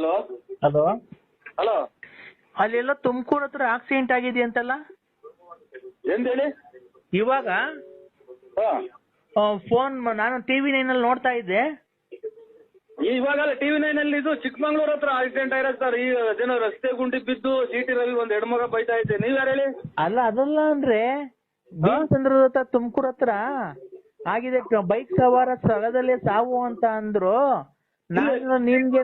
Hello hello, hello, ಅಲ್ಲೆಲ್ಲ ತುಮಕೂರು ಹತ್ರ accident ಆಗಿದೆ ಅಂತಲ್ಲ ಎಂತ ಹೇಳಿ? ಇವಾಗ ಹಾ, ಫೋನ್ ನಾನು TV9 ಅಲ್ಲಿ ನೋಡ್ತಾ ಇದ್ದೆ. ಇವಾಗಲ್ಲ TV9 ಅಲ್ಲಿ ಇದು ಚಿಕ್ಕಮಂಗ್ಳೂರ್ ಹತ್ರ ಆಕ್ಸಿಡೆಂಟ್ ಆಗಿರೋದು ಸರ್. ಈ ಅದೇನೋ ರಸ್ತೆ ಗುಂಡಿ ಬಿದ್ದು ಸಿಟಿ ರವಿ ಒಂದ್ ಹೆಣ್ಮಗ ಬೈತಾ ಇದ್ದೆ. ನೀವ್ ಯಾರು ಹೇಳಿ? ಅಲ್ಲ ಅದಲ್ಲ ಅಂದ್ರೆ ಭೀಮಸಂದ್ರದ ಹತ್ರ ತುಮಕೂರು ಹತ್ರ ಆಗಿದೆ, ಬೈಕ್ ಸವಾರ ಸ್ಥಳದಲ್ಲೇ ಸಾವು ಅಂತ ಅಂದ್ರು. ನಾನು ನಿಮ್ಗೆ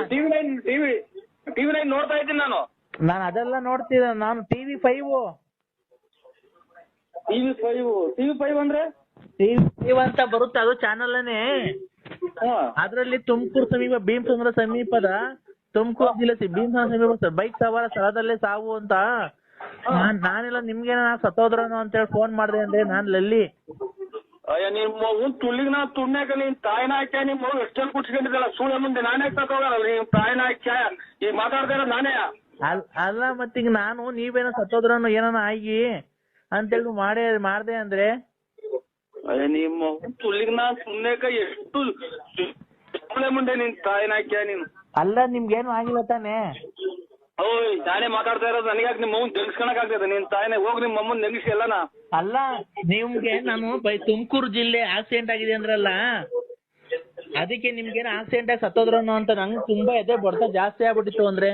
TV9 ನೋಡ್ತಾ ಇದ್ದೀನಿ ನಾನು. ಅದೆಲ್ಲ ನೋಡ್ತಿದ್ದೆ. ನಾನು TV5 ಅಂದ್ರೆ TV5 ಅಂತ ಬರುತ್ತೆ, ಅದು ಚಾನಲ್ನೇ. ಅದ್ರಲ್ಲಿ ತುಮಕೂರು ಸಮೀಪ ಭೀಮಸಂದ್ರ ಸಮೀಪದ ತುಮಕೂರು ಜಿಲ್ಲೆ ಭೀಮಸಂದ್ರ ಸಮೀಪ ಬೈಕ್ ಸವಾರ ಸ್ಥಳದಲ್ಲೇ ಸಾವು ಅಂತ. ನಾನೆಲ್ಲ ನಿಮ್ಗೆ ಸತ್ತೋದ್ರನು ಅಂತ ಹೇಳಿ ಫೋನ್ ಮಾಡಿದೆ ಅಂದ್ರೆ ನಾನು ಲಲ್ಲಿ. ಅಯ್ಯ ನಿಮ್ಮ ತುಳ್ಳಿಗ್ ನಾ ತುಣ್ಯಾಕ ನೀನ್ ತಾಯಿನ ಹಾಕ್ಯ ನಿಮ್ಮ ಮಗು ಎಷ್ಟೊಂದು ಕುಟ್ಸ್ಕೊಂಡಿದ್ದಲ್ಲ ಸುಳ್ಳ ಮುಂದೆ ನಾನೇ ಸತ್ತೋಗಲ್ಲ. ನೀವ್ ತಾಯಿನ ಹಾಕ್ಯ ಈಗ ಮಾತಾಡ್ತಾ ಇರೋದು ನಾನೇ. ಅಲ್ಲ ಮತ್ತೀಗ ನಾನು ನೀವೇನೋ ಸತ್ತೋದ್ರನು ಏನಾನ ಆಗಿ ಅಂತೇಳಿ ಮಾಡ್ದೆ ಅಂದ್ರೆ ಅಯ್ಯ ನಿಮ್ಮ ತುಳ್ಳಿಗ್ ನಾ ಸುಮ್ನೆಕ ಎಷ್ಟು ಮುಂದೆ ನಿನ್ ತಾಯಿನ ಹಾಕ್ಯ ನೀನು. ಅಲ್ಲ ನಿಮ್ಗೇನು ಆಗಿಲ್ಲ ತಾನೇ? ಓಯ್ ನಾನೇ ಮಾತಾಡ್ತಾ ಇರೋದು. ನನಗ್ಯಾಕೆ ನಿಮ್ಮ ಮಮ್ಮನ್ ನೆಗ್ಸ್ಕೊಳಕ್ ಆಗ್ತದೆ? ನಿನ್ ತಾಯಿನೇ ಹೋಗಿ ನಿಮ್ಮ ಮಮ್ಮನ್ ನೆಗ್ಸಿ ಎಲ್ಲನ. ಅಲ್ಲ ನಿಮ್ಗೆ ನಾನು ತುಮಕೂರು ಜಿಲ್ಲೆ ಆಕ್ಸಿಡೆಂಟ್ ಆಗಿದೆ ಅಂದ್ರಲ್ಲ, ಅದಕ್ಕೆ ನಿಮ್ಗೇನು ಆಕ್ಸಿಡೆಂಟ್ ಆಗಿ ಸತ್ತೋದ್ರನು ಅಂತ ನಂಗೆ ತುಂಬಾ ಎದೆ ಬಡ್ತ ಜಾಸ್ತಿ ಆಗ್ಬಿಟ್ಟಿತ್ತು. ಅಂದ್ರೆ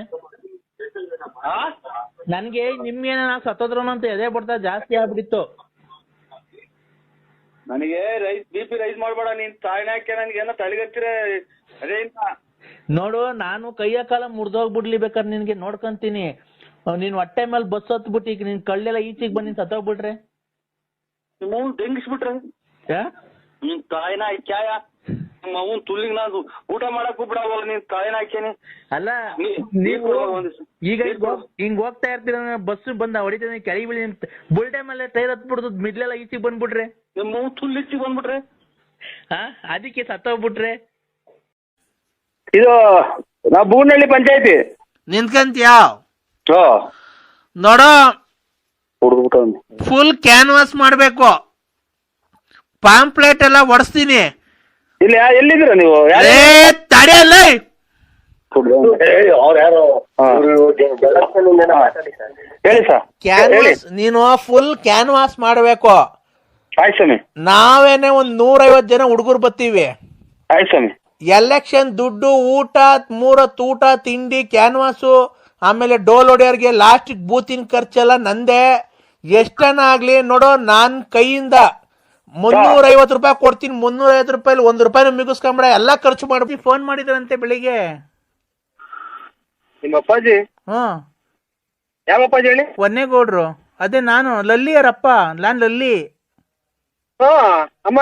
ನನ್ಗೆ ನಿಮ್ಗೇನ ಸತ್ತೋದ್ರನು ಅಂತ ಎದೆ ಬಡ್ತ ಜಾಸ್ತಿ ಆಗ್ಬಿಟ್ಟಿತ್ತು. ನನಗೆ BP ರೈಸ್ ಮಾಡ್ಬೇಡ. ನೀನ್ ತಾಯಿನ ಹಾಕ್ಯ ನನ್ಗೇನೋ ತಲೆಗತ್ತಿರ ಅದೇ ಇಂತ ನೋಡು, ನಾನು ಕೈಯ ಕಾಲ ಮುರಿದೋಗ್ಬಿಡ್ಲಿ ಬೇಕಾದ್ರೆ ನಿನ್ಗೆ ನೋಡ್ಕೊಂತೀನಿ. ನೀನ್ ಹೊಟ್ಟೆ ಮೇಲೆ ಬಸ್ ಹತ್ಬಿಟ್ಟು ಈಗ ನಿನ್ ಕಳ್ಳೆಲ್ಲ ಈಚೆಗೆ ಬಂದು ನೀನ್ ಸತ್ತೋಗ್ಬಿಟ್ರೆ ನಿಮ್ಮ ಅವ್ನ್ ತೆಂಗಿಸ್ಬಿಟ್ರೆ ನಿನ್ ತಾಯಿನ ಹಾಕ್ಯಾಯ ನಿಮ್ಮ ಅವ್ನ್ ತುಳ್ಳಿಗ್ ನಾನು ಊಟ ಮಾಡಕ್ ಬಿಡವಲ್ಲ. ನೀನ್ ತಾಯಿನ ಹಾಕ್ಯಾನಿ. ಅಲ್ಲ ನೀವು ಈಗ ಹಿಂಗ್ ಹೋಗ್ತಾ ಇರ್ತೀರ, ಬಸ್ ಬಂದ ಹೊಡಿತೀನಿ ಕೆಳಗೆ ಬೀಳಿ ಬುಲ್ಟೆ ಮೇಲೆ ಟೈರ್ ಹತ್ಬಿಡ್ದು ಮಿಡ್ಲೆಲ್ಲ ಈಚೆಗೆ ಬಂದ್ಬಿಟ್ರೆ ನಿಮ್ಮ ಅವ್ನ್ ತುಳ್ಳಿ ಈಚೆಗೆ ಬಂದ್ಬಿಟ್ರೆ ಅದಕ್ಕೆ ಸತ್ತೋಗ್ಬಿಟ್ರೆ. ಇದು ನಾ ಬೂನಹಳ್ಳಿ ಪಂಚಾಯತಿ ನಿಂತ್ಕಂತೀಯ ನೋಡೋ, ಹೊಡೆದ್ಬಿಟ್ಟು ಫುಲ್ ಕ್ಯಾನ್ವಾಸ್ ಮಾಡ್ಬೇಕು, ಪಾಂಪ್ಲೆಟ್ ಎಲ್ಲ ಒಡಿಸ್ತೀನಿ. ಇಲ್ಲಿ ಎಲ್ಲಿದ್ದೀರ ನೀವು? ತಡೆಯಲ್ಲ, ಹೇಳಿ ಸರ್. ಕ್ಯಾನ್ವಾಸ್ ನೀನು ಫುಲ್ ಕ್ಯಾನ್ವಾಸ್ ಮಾಡ್ಬೇಕು. ಆಯ್ತು ಸ್ವಾಮಿ. ನಾವೇನೆ ಒಂದ್ 150 ಜನ ಹುಡುಗರು ಬರ್ತೀವಿ. ಆಯ್ತು ಸ್ವಾಮಿ. ಎಲೆಕ್ಷನ್ ದುಡ್ಡು, ಊಟ, 3 ಹೊತ್ತು ಊಟ, ತಿಂಡಿ, ಕ್ಯಾನ್ವಾಸು, ಆಮೇಲೆ ಡೋಲ್ ಹೊಡೆಯೋರ್ಗೆ ಲಾಸ್ಟಿಗೆ ಬೂತಿನ ಖರ್ಚೆಲ್ಲ ನಂದೇ. ಎಷ್ಟನ ಆಗ್ಲಿ ನೋಡೋ, ನಾನ್ ಕೈಯಿಂದ 350 ರೂಪಾಯಿ ಕೊಡ್ತೀನಿ. 350 ರೂಪಾಯಿ 1 ರೂಪಾಯಿನ ಮಿಗಿಸ್ಕೊಂಬಿಡ, ಎಲ್ಲ ಖರ್ಚು ಮಾಡ್ಬಿಟ್ಟು. ಫೋನ್ ಮಾಡಿದ್ರಂತೆ ಬೆಳಿಗ್ಗೆ ನಿಮ್ಮ ಅಪ್ಪಾಜಿ? ಯಾವ ಅಪ್ಪಾಜಿ ಹೇಳಿ? ಒನ್ನೇಗೌಡ್ರು. ಅದೇ ನಾನು ಲಲ್ಲಿಯರಪ್ಪ, ನಾನ್ ಲಲ್ಲಿ. ಅಮ್ಮ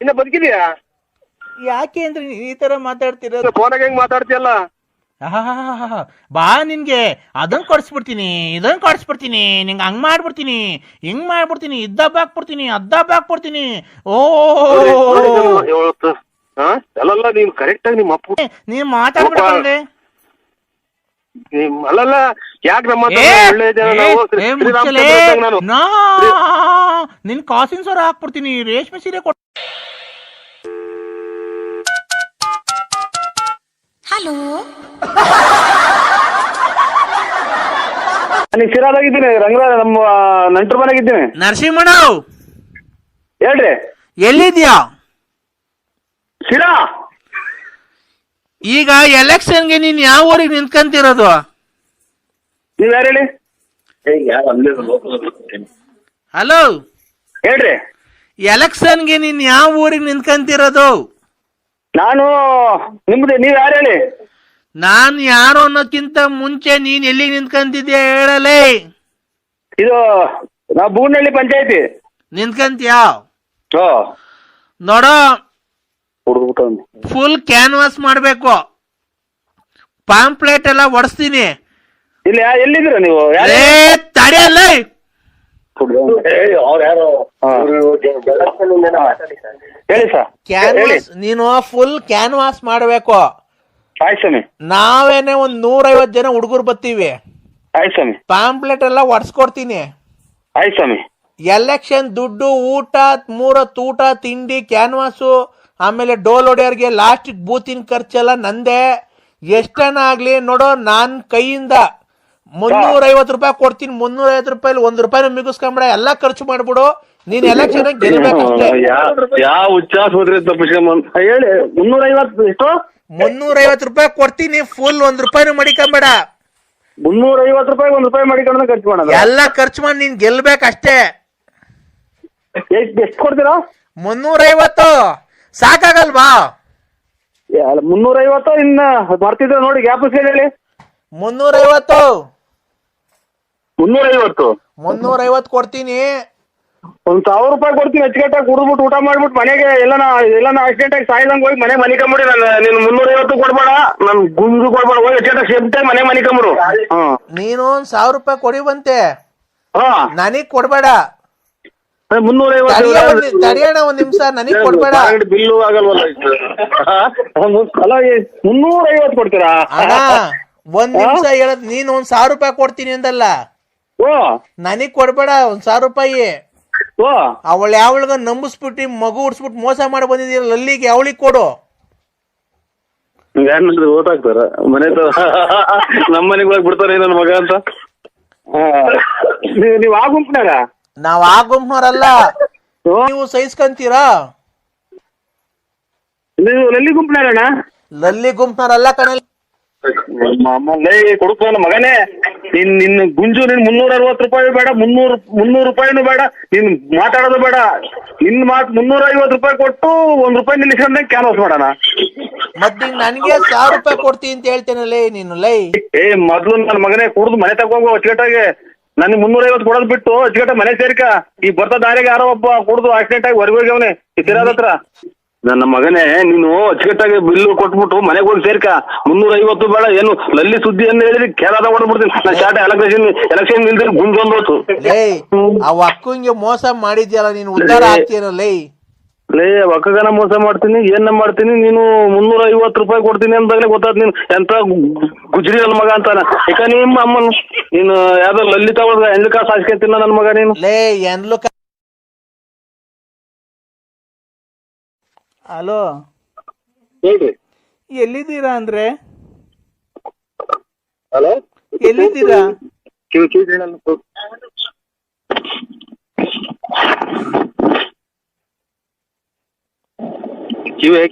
ಇನ್ನ ಬದುಕಿದ್ಯಾ? ಯಾಕೆ ಅಂದ್ರೆ ಈ ತರ ಮಾತಾಡ್ತಿರೋದು? ಫೋನಾಗ ಹೆಂಗ್ ಮಾತಾಡ್ತೀಯಲ್ಲ? ಬಾ, ನಿನ್ಗೆ ಅದನ್ನ ಕೊಡಿಸ್ಬಿಡ್ತೀನಿ, ಇದನ್ನ ಕೊಡಿಸ್ಬಿಡ್ತೀನಿ, ನಿಂಗೆ ಹಂಗ್ ಮಾಡ್ಬಿಡ್ತೀನಿ, ಹಿಂಗ್ ಮಾಡ್ಬಿಡ್ತೀನಿ, ಇದ್ದಬ್ಬ ಹಾಕ್ಬಿಡ್ತೀನಿ, ಅದ್ದಬ್ಬ ಹಾಕ್ಬಿಡ್ತೀನಿ. ಓ ಅಲ್ಲಲ್ಲ, ನೀನ್ ಕರೆಕ್ಟ್ ಆಗಿ ನಿಮ್ಮ ಅಪ್ಪ ನೀನ್ ಮಾತಾಡ್ಬಿಡ್ತಂದ್ರೆ ಅಲ್ಲಲ್ಲ, ಯಾಕೆ ನಮ್ಮ ನಿನ್ ಕಾಸಿನ ಸರ ಹಾಕ್ಬಿಡ್ತೀನಿ, ರೇಷ್ಮೆ ಸೀರೆ ಕೊಟ್ಟು. ಹಲೋ, ನಾನು ಶಿರಾದಾಗಿದ್ದೀನಿ, ರಂಗರಾಜ ನಮ್ಮ ನಂಟ್ರ ಮನೆಗಿದ್ದೀನಿ. ನರಸಿಂಹಣ್ಣ ಹೇಳ್ರಿ, ಎಲ್ಲಿದ್ಯಾ? ಶಿರಾ. ಈಗ ಎಲೆಕ್ಷನ್ಗೆ ನೀನ್ ಯಾವ ಊರಿಗೆ ನಿಂತ್ಕಂತಿರೋದು? ನೀವ್ ಯಾರು ಹೇಳಿ? ಹಲೋ, ಹೇಳ್ರಿ. ಎಲೆಕ್ಷನ್ಗೆ ನೀನ್ ಯಾವ ಊರಿಗೆ ನಿಂತ್ಕಂತಿರೋದು? ನಾನು ನಿಮ್ದು, ನೀವ್ ಯಾರು ಹೇಳಿ? ನಾನ್ ಯಾರು ಅನ್ನೋಕ್ಕಿಂತ ಮುಂಚೆ ನೀನ್ ಎಲ್ಲಿ ನಿಂತ್ಕಂತಿದ್ಯಾ ಹೇಳಲೇ. ಇದು ನಾ ಬೂನಹಳ್ಳಿ ಪಂಚಾಯತಿ. ನಿಂತ್ಕಂತೀಯಾ? ನೋಡೋ, ಫುಲ್ ಕ್ಯಾನ್ವಾಸ್ ಮಾಡ್ಬೇಕು, ಪಾಂಪ್ಲೆಟ್ ಎಲ್ಲ ಒಡಿಸ್ತೀನಿ. ಇಲ್ಲಿ ಎಲ್ಲಿದ್ದೀರ ನೀವು? ತಡೆಯಲ್ಲ, ಹೇಳಿ ಸರ್. ಕ್ಯಾನ್ವಾಸ್ ನೀನು ಫುಲ್ ಕ್ಯಾನ್ವಾಸ್ ಮಾಡ್ಬೇಕು. ಆಯ್ತು ಸ್ವಾಮಿ. ನಾವೇನೆ ಒಂದ್ 150 ಜನ ಹುಡುಗರು ಬರ್ತೀವಿ. ಆಯ್ತು ಸ್ವಾಮಿ. ಪಾಂಪ್ಲೆಟ್ ಎಲ್ಲ ಒಡ್ಸ್ಕೊಡ್ತೀನಿ. ಆಯ್ತು ಸ್ವಾಮಿ. ಎಲೆಕ್ಷನ್ ದುಡ್ಡು, ಊಟ, 3 ಹೊತ್ತು ಊಟ, ತಿಂಡಿ, ಕ್ಯಾನ್ವಾಸು, ಆಮೇಲೆ ಡೋಲ್ ಹೊಡೆಯೋರ್ಗೆ ಲಾಸ್ಟಿಗೆ ಬೂತಿನ ಖರ್ಚೆಲ್ಲ ನಂದೇ. ಎಷ್ಟನ ಆಗ್ಲಿ ನೋಡೋ, ನಾನ್ ಕೈಯಿಂದ 350 ರೂಪಾಯಿ ಕೊಡ್ತೀನಿ. 350 ರೂಪಾಯಿ 1 ರೂಪಾಯಿನೂ ಮಿಗಿಸ್ಕೊಂಬಿಡ, ಎಲ್ಲಾ ಖರ್ಚು ಮಾಡ್ಬಿಡು. ನೀನ್ ಎಲೆಕ್ಷನ್ ಗೆಲ್ಬೇಕಷ್ಟೇ. ಯಾವ ಉಚ್ಚಾಸ್ಪತ್ರೆ ತಪ್ಪಿಸ್ಕೊಂಡ್ ಹೇಳಿ. 350 ಎಷ್ಟು? 350 ರೂಪಾಯಿ ಕೊಡ್ತೀನಿ, ಫುಲ್ 1 ರೂಪಾಯಿನೂ ಮಡಿಕೊಂಬೇಡ. 350 ರೂಪಾಯಿ 1 ರೂಪಾಯಿ ಮಾಡಿಕೊಂಡು ಖರ್ಚು ಮಾಡೋದು. ಎಲ್ಲಾ ಖರ್ಚು ಮಾಡಿ ನೀನ್ ಗೆಲ್ಬೇಕಷ್ಟೇ. ಎಷ್ಟು ಕೊಡ್ತೀರಾ? 350 ಸಾಕಾಗಲ್ವಾ? 350 ಇನ್ನ ಬರ್ತಿದ್ರೆ ನೋಡಿ, ಗ್ಯಾಪ್ ಹೇಳಿ. 350 350 ಕೊಡ್ತೀನಿ. 1000 ರೂಪಾಯಿ ಕೊಡ್ತೀನಿ. ಅಚ್ಚುಕಟ್ಟಾಗಿ ಕುಡಿದ್ಬಿಟ್ಟು ಊಟ ಮಾಡ್ಬಿಟ್ಟು ಮನೆಗೆ ಎಲ್ಲಾನ ಆಕ್ಸಿಡೆಂಟ್ ಆಗಿ ಸಾಯ್ದಂಗ್ ಹೋಗಿ ಮನೆ ಮನಿಕೊಂಬಿಡಿ. ನೀನು 350 ಕೊಡ್ಬೇಡ, ನನ್ ಗುಂಡು ಕೊಡ್ಬೇಡ, ಹೋಗಿ ಅಚ್ಚುಕಟ್ಟಾಗಿ ಸೇಮ್ ಟೈಮ್ ಮನೆ ಮನಿಕೊಂಬಿಡು. ನೀನು 1000 ರೂಪಾಯಿ ಕೊಡಿವಂತೆ, ಹಾ ನನಗ್ ಕೊಡ್ಬೇಡ. 350 ತಡಿಯೋಣ ಒಂದ್ ನಿಮಿಷ, ನನಗ್ ಕೊಡ್ಬೇಡ. ಬಿಲ್ಲು ಆಗಲ್ವಲ್ಲ. ಅಲ್ಲ 350 ಕೊಡ್ತೀರಾ? ಅಣ್ಣ ಒಂದ್ ನಿಮಿಷ ಹೇಳದ್, ನೀನ್ 1000 ರೂಪಾಯಿ ಕೊಡ್ತೀನಿ ಅಂದಲ್ಲ, ಓ ನನಗ್ ಕೊಡ್ಬೇಡ 1000 ರೂಪಾಯಿ. ಓ ಅವಳ ಯಾವಳಿಗ ನಂಬಿಸ್ಬಿಟ್ಟು ಮಗು ಉಡ್ಸ್ಬಿಟ್ಟು ಮೋಸ ಮಾಡಿ ಬಂದಿದ್ದೀರಲ್ಲ, ಅಲ್ಲಿಗೆ ಅವಳಿಗೆ ಕೊಡು. ಯಾರು ಓದಾಕ್ತಾರ ಮನೆ ನಮ್ಮ ಮನೆಗೆ ಹೋಗಿ ಬಿಡ್ತಾರೆ ನನ್ನ ಮಗ ಅಂತ. ನೀವ್ ಆ ಗುಂಪಿನಾಗ? ನಾವ್ ಆ ಗುಂಪ್ನವ್ರಲ್ಲ. ನೀವು ಸಹಿಸ್ಕಂತೀರಾ? ನೀವು ಲಲ್ಲಿ ಗುಂಪಿನಾಗಣ್ಣ? ಲಲ್ಲಿ ಗುಂಪ್ನವ್ರಲ್ಲ ಕಣಲ್ಲಿ. ಕೊಡುತ್ತ ಮಗನೇ, ನಿನ್ನ ಗುಂಜು ನಿನ್ 360 ರೂಪಾಯಿ ಬೇಡ, 300 ರೂಪಾಯಿನೂ ಬೇಡ, ನೀನ್ ಮಾತಾಡೋದು ಬೇಡ. ನಿನ್ 350 ರೂಪಾಯಿ ಕೊಟ್ಟು 1 ರೂಪಾಯಿ ನಿಲ್ಲಿಸ್ಕೊಂಡೆ ಕ್ಯಾನ್ವಾಸ್ ಮಾಡೋಣ. ಮತ್ತೆ ನನಗೆ 1000 ರೂಪಾಯಿ ಕೊಡ್ತೀನಿ ಅಂತ ಹೇಳ್ತೇನಲ್ಲೇ ನೀನು. ಲೈ ಮೊದ್ಲು ನನ್ನ ಮಗನೇ ಕುಡ್ದು ಮನೆ ತಗೋಗು ಅಚ್ಚುಕಟ್ಟಾಗಿ. ನನಗೆ 350 ಕೊಡೋದು ಬಿಟ್ಟು ಅಚ್ಚುಕಟ್ಟಾಗಿ ಮನೆ ಸೇರಿಕ. ಈ ಬರ್ತಾ ದಾರಿಗೆ ಯಾರೋ ಒಬ್ಬ ಕುಡ್ದು ಆಕ್ಸಿಡೆಂಟ್ ಆಗಿ ಹೊರಗೆ ಹೋಗ್ಯವನೆ ಈ ತಿರಾದ ಹತ್ರ. ನನ್ನ ಮಗನೇ, ನೀನು ಅಚ್ಚುಕಟ್ಟಾಗಿ ಬಿಲ್ಲು ಕೊಟ್ಬಿಟ್ಟು ಮನೆಗೆ ಹೋಗಿ ಸೇರ್ಕ. 350 ಬೇಡ, ಏನು ಲಲ್ಲಿ ಸುದ್ದಿ ಅಂತ ಹೇಳಿದ್ರಿ ಕೇರಳದ ಹೊಡೆದ್ಬಿಡ್ತೀನಿ. ನಾನು ಶಾರ್ಟ್ ಎಲೆಕ್ಷನ್ ನಿಲ್ದ್ರೆ ಗುಂಜೊಂದು ಹೋತು. ಲೇ ಅವ್ ಅಕ್ಕಂಗೆ ಮೋಸ ಮಾಡಿದ್ಯಲ್ಲ ನೀನು, ಉದ್ಧಾರ ಆಗ್ತೀಯಲ್ಲ ಲೈ. ಲೇ ಒಕ್ಕಗನ ಮೋಸ ಮಾಡ್ತೀನಿ, ಏನ ಮಾಡ್ತೀನಿ? ನೀನು 350 ರೂಪಾಯಿ ಕೊಡ್ತೀನಿ ಅಂದಾಗಲೇ ಗೊತ್ತಾದ್ ನೀನು ಎಂತ ಗುಜ್ರಿ ನನ್ನ ಮಗ ಅಂತಾನ. ಯಾಕ ನಿಮ್ಮ ಅಮ್ಮನ ನೀನು ಯಾವ್ದೋ ಲಲ್ಲಿ ತಗೊಳ್ದ ಎಂಡ್ಲು ಕಾಸು ಹಾಸ್ಕೊಂತಿಲ್ಲ ನನ್ನ ಮಗ ನೀನು. ಲೇ ಎಂದ್ಲು. ಹಲೋ ಹೇಳ್ರಿ, ಎಲ್ಲಿದ್ದೀರಾ ಅಂದ್ರೆ? ಹಲೋ ಎಲ್ಲಿದ್ದೀರಾ? ಕಿವಿ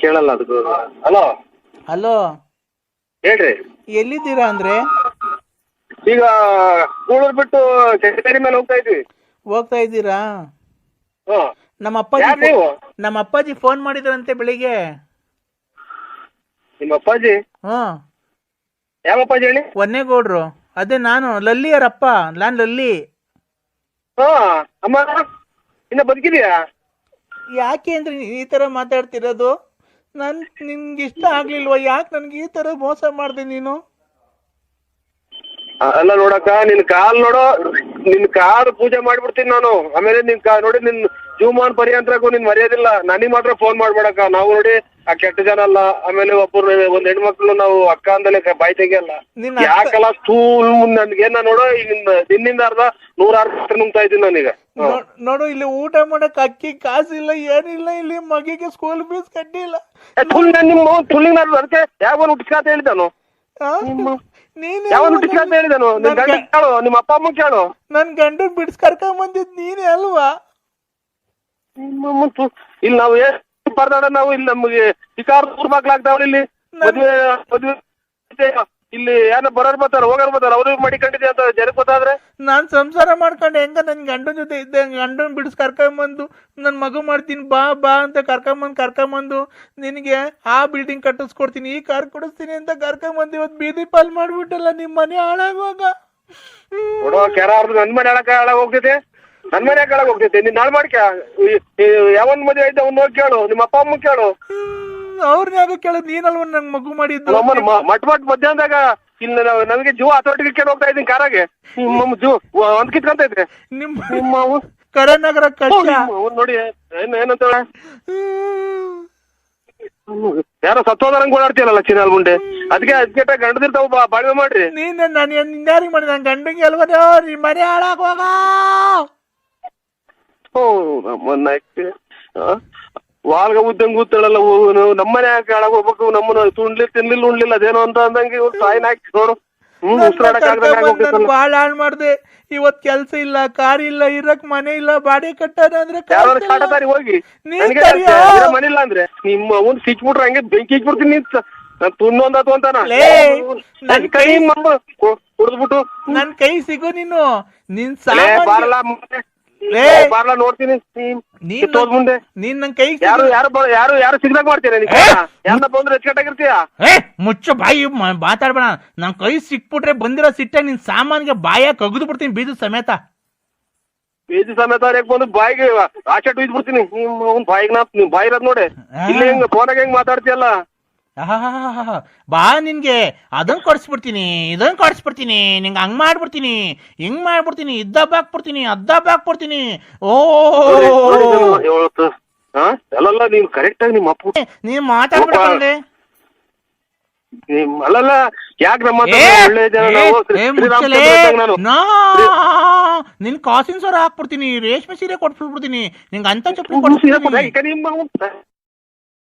ಕೇಳಲ್ಲ ಅದಕ್ಕೆ. ಹಲೋ ಹಲೋ ಹೇಳ್ರಿ, ಎಲ್ಲಿದ್ದೀರಾ ಅಂದ್ರೆ? ಈಗ ಕೂಳೂರ್ ಬಿಟ್ಟು ಕೆಂಚೇರಿ ಮೇಲೆ ಹೋಗ್ತಾ ಇದ್ದೀರಾ? ನಮ್ಮ ಅಪ್ಪಾಜಿ ಫೋನ್ ಮಾಡಿದ್ರಂತೆ ಬೆಳಿಗ್ಗೆ. ನಿಮ್ಮ ಅಪ್ಪಾಜಿ? ಯಾವ ಅಪ್ಪಾಜಿ ಹೇಳಿ? ಒನ್ನೇಗೌಡ್ರು. ಅದೇ ನಾನು ಲಲ್ಲಿಯರಪ್ಪ, ನಾನ್ ಲಲ್ಲಿ. ಅಮ್ಮ ಇನ್ನ ಬದುಕಿದ್ಯಾ? ಯಾಕೆ ಅಂದ್ರೆ ನೀನ್ ಈ ತರ ಮಾತಾಡ್ತಿರೋದು? ನಿನ್ಗೆ ಇಷ್ಟ ಆಗ್ಲಿಲ್ವಾ? ಯಾಕೆ ನನ್ಗೆ ಈ ತರ ಮೋಸ ಮಾಡ್ದೆ ನೀನು? ಅಲ್ಲ ನೋಡಕ್ಕ, ನಿನ್ ಕಾಲ್ ಪೂಜೆ ಮಾಡ್ಬಿಡ್ತೀನಿ ನಾನು. ಆಮೇಲೆ ನೋಡಿ ನಿನ್ ಜೀವಮಾನ್ ಪರ್ಯಂತರಾಗೂ ನೀನ್ ಮರ್ಯಾದಿಲ್ಲ. ನನಗ್ ಮಾತ್ರ ಫೋನ್ ಮಾಡ್ಬೇಡಕ್ಕ. ನಾವು ನೋಡಿ ಆ ಕೆಟ್ಟ ಜನ ಅಲ್ಲ. ಆಮೇಲೆ ಒಂದ್ ಹೆಣ್ಮಕ್ಳು ನಾವು ಅಕ್ಕ ಅಂದಲೇ ಬಾಯಿ ತೆಗಿಯಲ್ಲ. ಯಾಕಲ್ಲ ಸ್ಕೂಲ್ ನನ್ಗೇನ ನೋಡೋ, ಈಗ ನಿನ್ನಿಂದ 160 ನುಂಗ್ತಾ ಇದ್ದೀನಿ ನಾನೀಗ. ನೋಡು, ಇಲ್ಲಿ ಊಟ ಮಾಡಕ್ ಅಕ್ಕಿ ಕಾಸಿಲ್ಲ, ಏನಿಲ್ಲ. ಇಲ್ಲಿ ಮಗಿಗೆ ಸ್ಕೂಲ್ ಫೀಸ್ ಕಟ್ಟಿಲ್ಲ. ಅದಕ್ಕೆ ಯಾವ ಹುಟ್ಟಿಸ್ಕಾತ ಹೇಳಿದಾನು? ಯಾವ ಹುಟ್ಟಿಸ್ಕಾತ ಹೇಳಿದಾನು? ನಿನ್ ಗಂಡ ಕೇಳು, ನಿಮ್ಮ ಅಪ್ಪ ಅಮ್ಮ ಕೇಳು. ನನ್ ಗಂಡ ಬಿಡ್ಸ್ ಕರ್ಕೊಂಡ್ ಬಂದಿದ್ ನೀನೇ ಅಲ್ವಾ? ಇಲ್ಲಿ ನಾವು ಪರದಾಡ, ನಾವು ಇಲ್ಲಿ ನಮ್ಗೆ ಶಿಕಾರ ಮಕ್ಳಾಗ್ತಾವಲ್ಲ. ಇಲ್ಲಿ ಮದ್ವೆ ಇಲ್ಲಿ ಯಾರ ಬರೋರ್ ಬರ್ತಾರ, ಹೋಗೋರ್ ಬರ್ತಾರ, ಅವ್ರಿಗೆ ಮಾಡಿಕೊಂಡಿದ್ದೆ ಅಂತ ಜನಕ್ಕೆ ಗೊತ್ತಾದ್ರೆ. ನಾನ್ ಸಂಸಾರ ಮಾಡ್ಕೊಂಡು ಹೆಂಗ ನನ್ ಗಂಡನ ಜೊತೆ ಇದ್ದೆ, ಗಂಡನ್ ಬಿಡಿಸ್ ಕರ್ಕೊಂಬಂದು ನನ್ ಮಗು ಮಾಡ್ತೀನಿ ಬಾ ಅಂತ ಕರ್ಕೊಂಬಂದು ನಿನಗೆ ಆ ಬಿಲ್ಡಿಂಗ್ ಕಟ್ಟಿಸ್ಕೊಡ್ತೀನಿ, ಈ ಕಾರ್ ಕೊಡಿಸ್ತೀನಿ ಅಂತ ಕರ್ಕೊಂಬಂದು ಇವತ್ತು ಬೀದಿ ಪಾಲ್ ಮಾಡ್ಬಿಟ್ಟಲ್ಲ. ನಿಮ್ ಮನೆ ಹಾಳಾಗುವಾಗ ನೋಡೋ ಕೆರ ಅವ್ರದ್ದು ನನ್ ಮನೆ ಹಾಳಾಗ ಹೋಗ್ತೈತೆ, ನನ್ ಮನೆ ಹಾಳಾಗ ಹೋಗ್ತೈತೆ. ನೀನ್ ನಾಳೆ ಮಾಡ್ಕ ಯಾವನ್ ಮದುವೆ ಐತೆ ಅವ್ನು ಹೋಗಿ ಕೇಳು, ನಿಮ್ಮ ಅಪ್ಪ ಅಮ್ಮ ಕೇಳು. ಅವ್ರನ್ನ ಯಾಕೆ ಕೇಳೋದು? ನೀನಲ್ವ ನಂಗೆ ಮಗು ಮಾಡಿದ್ದು? ಮಟ್ ಮಧ್ಯಾಹ್ನದಾಗ ಇಲ್ಲಿ ನನಗೆ ಜೀವ ಹತೋಟಿಗೆ ಕೇಳಿ ಹೋಗ್ತಾ ಇದ್ದೀನಿ ಕಾರಾಗೆ. ನಿಮ್ಮ ಜೀವ ಒಂದ್ ಕಿತ್ಕೊಂತ ಇದ್ರೆ ನಿಮ್ಮ ಕರನಗರ ನೋಡಿ ಏನಂತ ಯಾರೋ ಸತ್ತೋದಂಗ್ ಓಡಾಡ್ತೀಯಲ್ಲ ಚಿನ್ನಾಲ್ ಗುಂಡೆ. ಅದಕ್ಕೆ ಗಂಡದಿರ್ತಾವ ಬಾಳ್ವೆ ಮಾಡ್ರಿ. ನಾನು ಯಾರಿಗೆ ಮಾಡಿ? ನನ್ ಗಂಡಂಗೆ ಅಲ್ವೋ ನಿಮ್ ಮನೆ ಹಾಳಾಗುವಾಗ. ವಾಲ್ಗ ಉದ್ದಂಗ್ ಕೂತಾಳಲ್ಲ ನಮ್ಮನೆ ಕೆಳಗ್ ಹೋಗ್ಬೇಕು, ನಮ್ಮನ್ನ ತಿನ್ಲಿಲ್ಲ ಉಣ್ಲಿಲ್ಲ ಅದೇನೋ ಅಂತ ಅಂದಂಗೆ ಇವ್ರು ತಾಯಿನ ಹಾಕಿ ನೋಡು. ನನ್ ಬಾಳ ಹಾಳ್ ಮಾಡ್ದೆ. ಇವತ್ ಕೆಲ್ಸ ಇಲ್ಲ, ಕಾರ್ ಇಲ್ಲ, ಇರಕ್ ಮನೆ ಇಲ್ಲ, ಬಾಡಿ ಕಟ್ಟಾರ ಅಂದ್ರೆ ಕಾಟದಾರಿ ಹೋಗಿ ಮನೆ ಇಲ್ಲ ಅಂದ್ರೆ ನಿಮ್ಮ ಅವ್ನ್ ಸಿಕ್ಬಿಟ್ರೆ ಹಂಗೆ ಬೆಂಕಿ ಇಕ್ಬಿಡ್ತೀನಿ ನಾನು ತುಂಡೊಂದಾತು ಅಂತಾನ ಕುಡ್ದ್ಬಿಟ್ಟು ನನ್ ಕೈ ಸಿಗು ನೀನು. ನಿನ್ ಬಾರ್ಲಾ ನೋಡ್ತೀನಿ ಮುಂದೆ ನೀನ್ ನನ್ ಕೈ ಯಾರು ಸಿಗ್ದಾಗ ಮಾಡ್ತೀರ ಯಾರನ್ನ ಬಂದ್ರೆ ಹೆಚ್ಚುಕಟ್ಟಾಗಿರ್ತೀಯ. ಮುಚ್ಚ ಬಾಯಿ ಮಾತಾಡ್ಬೇಡ. ನನ್ ಕೈ ಸಿಕ್ಬಿಟ್ರೆ ಬಂದಿರೋ ಸಿಟ್ಟೆ ನಿನ್ ಸಾಮಾನ್ಗೆ ಬಾಯ ಕಗದು ಬಿಡ್ತೀನಿ ಬೀಜ ಸಮೇತ. ಬೀಜ ಸಮೇತ ಬಂದು ಬಾಯಿಗೆ ಆಚೆ ಉಯ್ದು ಬಿಡ್ತೀನಿ. ನಿಮ್ ಬಾಯಿಗೆ ನಿಮ್ ಬಾಯಿ ಇರೋದ್ ನೋಡಿ ಇಲ್ಲಿ ಹೆಂಗ್ ಫೋನಾಗ ಹೆಂಗ್ ಮಾತಾಡ್ತೀಯಲ್ಲ. ಬಾ ನಿನ್ಗೆ ಅದನ್ ಕೊಡ್ಸ್ಬಿಡ್ತೀನಿ, ಇದನ್ ಕೊಡ್ಸ್ಬಿಡ್ತೀನಿ, ನಿಂಗೆ ಹಂಗ್ ಮಾಡ್ಬಿಡ್ತೀನಿ, ಹಿಂಗ್ ಮಾಡ್ಬಿಡ್ತೀನಿ, ಇದ್ದಬ್ಬ ಹಾಕ್ಬಿಡ್ತೀನಿ, ಅದ್ದಬ್ಬ ಹಾಕ್ಬಿಡ್ತೀನಿ. ಓ ಅಲ್ಲಲ್ಲ ನೀವ್ ಕರೆಕ್ಟ್ ಆಗಿ ನಿಮ್ಮ ಅಪ್ಪ ನೀವ್ ಮಾತಾಡ್ಬಿಡ್ತಂದೆ. ಅಲ್ಲಲ್ಲ ಯಾಕೆ ನಮ್ಮ ಒಳ್ಳೆ ನಿನ್ ಕಾಸಿನ ಸರ ಹಾಕ್ಬಿಡ್ತೀನಿ, ರೇಷ್ಮೆ ಸೀರೆ ಕೊಟ್ಬಿಡ್ತೀನಿ, ನಿಂಗೆ ಅಂತ ಚಪ್ಪಲಿ